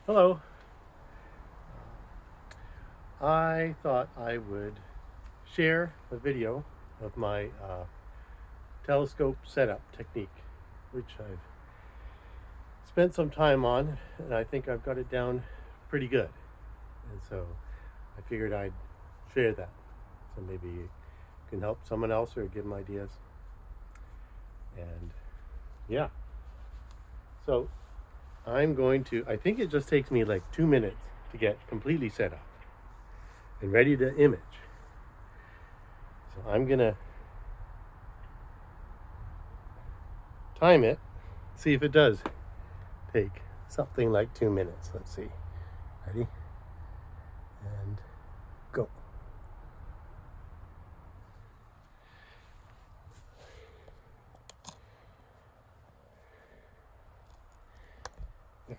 Hello. I thought I would share a video of my telescope setup technique, which I've spent some time on, and I think I've got it down pretty good. And so I figured I'd share that. So maybe you can help someone else or give them ideas. And yeah, so I think it just takes me like 2 minutes to get completely set up and ready to image. So I'm going to time it, see if it does take something like 2 minutes. Let's see. Ready? And go. There.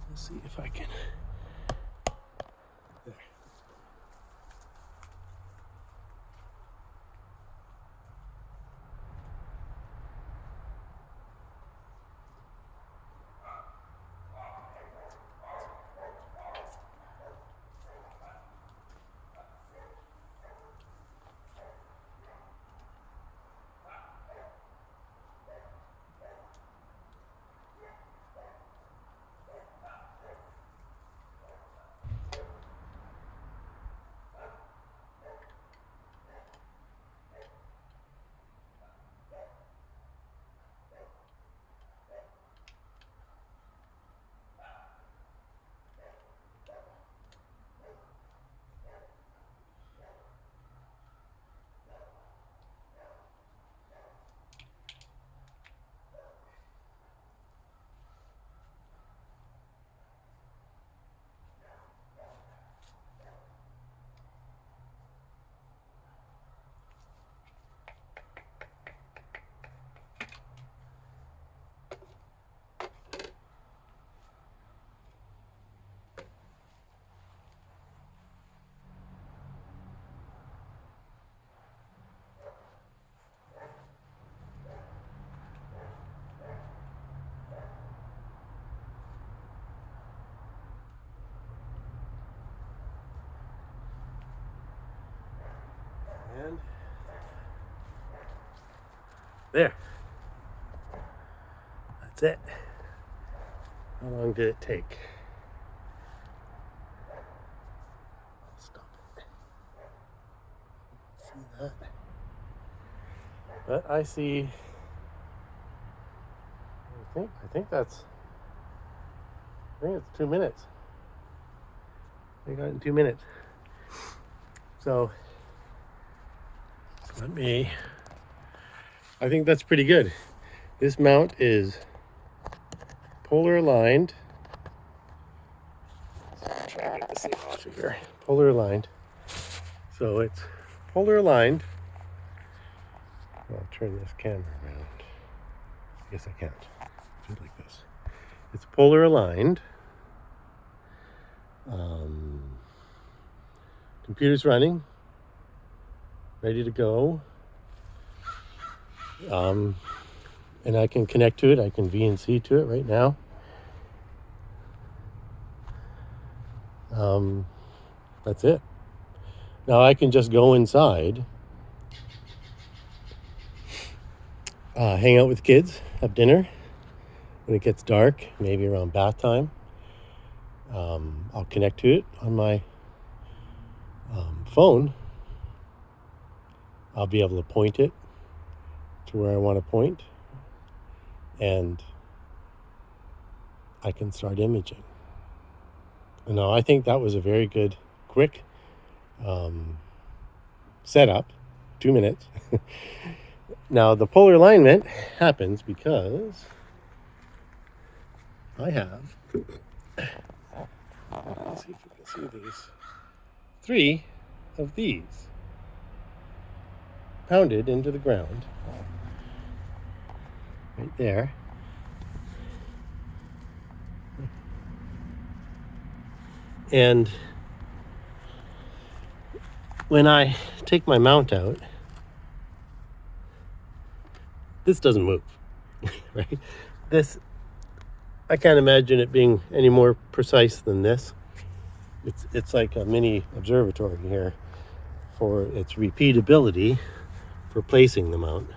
Let's see if I can. There. And there. That's it. How long did it take? I'll stop it. See that? But I see. I think it's 2 minutes. I got it in 2 minutes. So I think that's pretty good. This mount is polar aligned. Try to get this thing off of here. Polar aligned. So it's polar aligned. I'll turn this camera around. I guess I can't. Do it like this. It's polar aligned. computer's running, ready to go. And I can connect to it. I can VNC to it right now. That's it. Now I can just go inside, hang out with kids, have dinner. When it gets dark, maybe around bath time, I'll connect to it on my phone. I'll be able to point it to where I want to point, and I can start imaging. Now, I think that was a very good, quick setup, 2 minutes. Now, the polar alignment happens because I have, let's see if you can see these, 3 of these pounded into the ground, right there. And when I take my mount out, this doesn't move, right? This, I can't imagine it being any more precise than this. It's like a mini observatory here for its repeatability for placing the mount.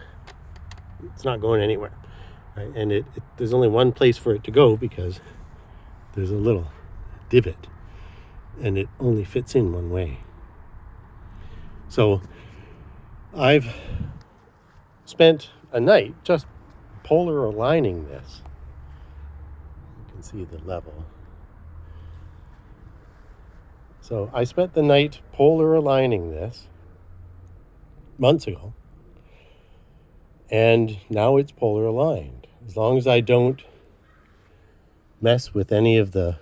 It's not going anywhere, right? And there's only one place for it to go because there's a little divot, and it only fits in one way. So I've spent a night just polar aligning this. You can see the level. So I spent the night polar aligning this months ago, and now it's polar aligned. As long as I don't mess with any of the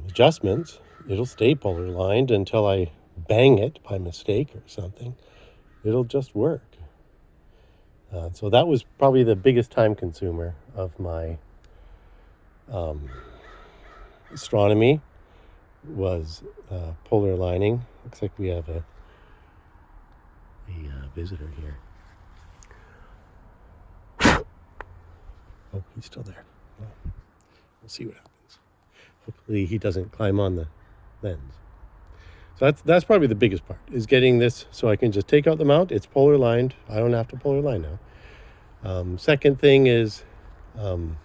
adjustments, it'll stay polar aligned until I bang it by mistake or something. It'll just work. So that was probably the biggest time consumer of my astronomy, was polar aligning. Looks like we have a visitor here. Oh, he's still there. Well, we'll see what happens. Hopefully he doesn't climb on the lens. So that's probably the biggest part, is getting this so I can just take out the mount. It's polar aligned. I don't have to polar align now. Second thing is the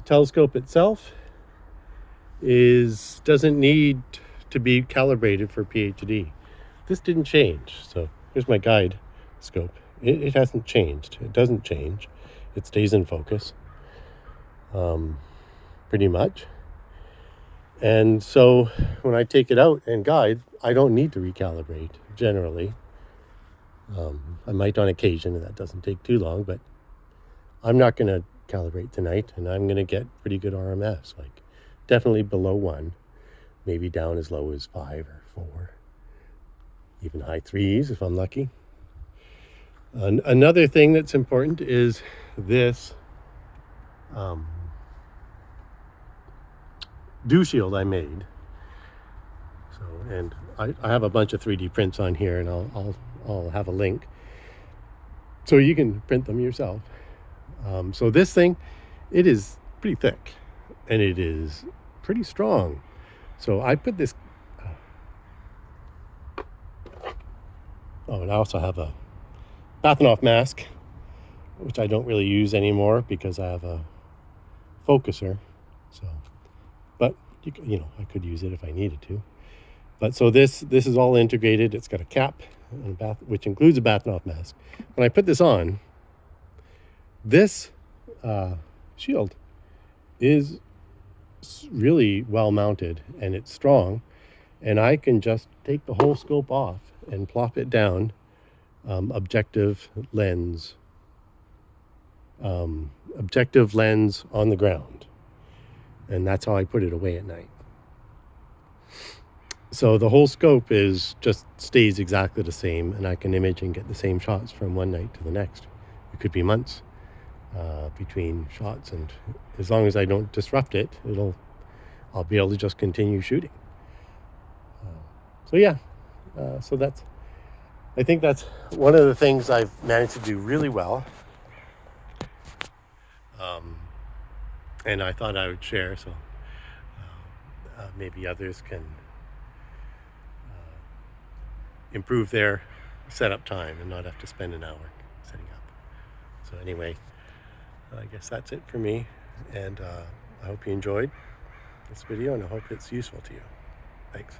telescope itself doesn't need to be calibrated for PhD. This didn't change. So here's my guide scope. It hasn't changed. It doesn't change. It stays in focus, pretty much. And so when I take it out and guide, I don't need to recalibrate generally. I might on occasion, and that doesn't take too long, but I'm not going to calibrate tonight, and I'm going to get pretty good RMS, like definitely below 1, maybe down as low as 5 or 4, even high 3s if I'm lucky. Another thing that's important is this dew shield I made. So, and I have a bunch of 3D prints on here, and I'll have a link so you can print them yourself. So this thing, it is pretty thick, and it is pretty strong. So I put this. Oh, and I also have a Bathanoff mask, which I don't really use anymore because I have a focuser. So, but you know, I could use it if I needed to. But so this is all integrated. It's got a cap and which includes a Bathanoff mask. When I put this on, this shield is really well mounted, and it's strong, and I can just take the whole scope off and plop it down, objective lens on the ground, and that's how I put it away at night. So the whole scope just stays exactly the same, and I can image and get the same shots from one night to the next. It could be months between shots, and as long as I don't disrupt it, I'll be able to just continue shooting. So yeah, I think that's one of the things I've managed to do really well. Um, and I thought I would share, so maybe others can improve their setup time and not have to spend an hour setting up. So anyway, I guess that's it for me, and I hope you enjoyed this video, and I hope it's useful to you. Thanks.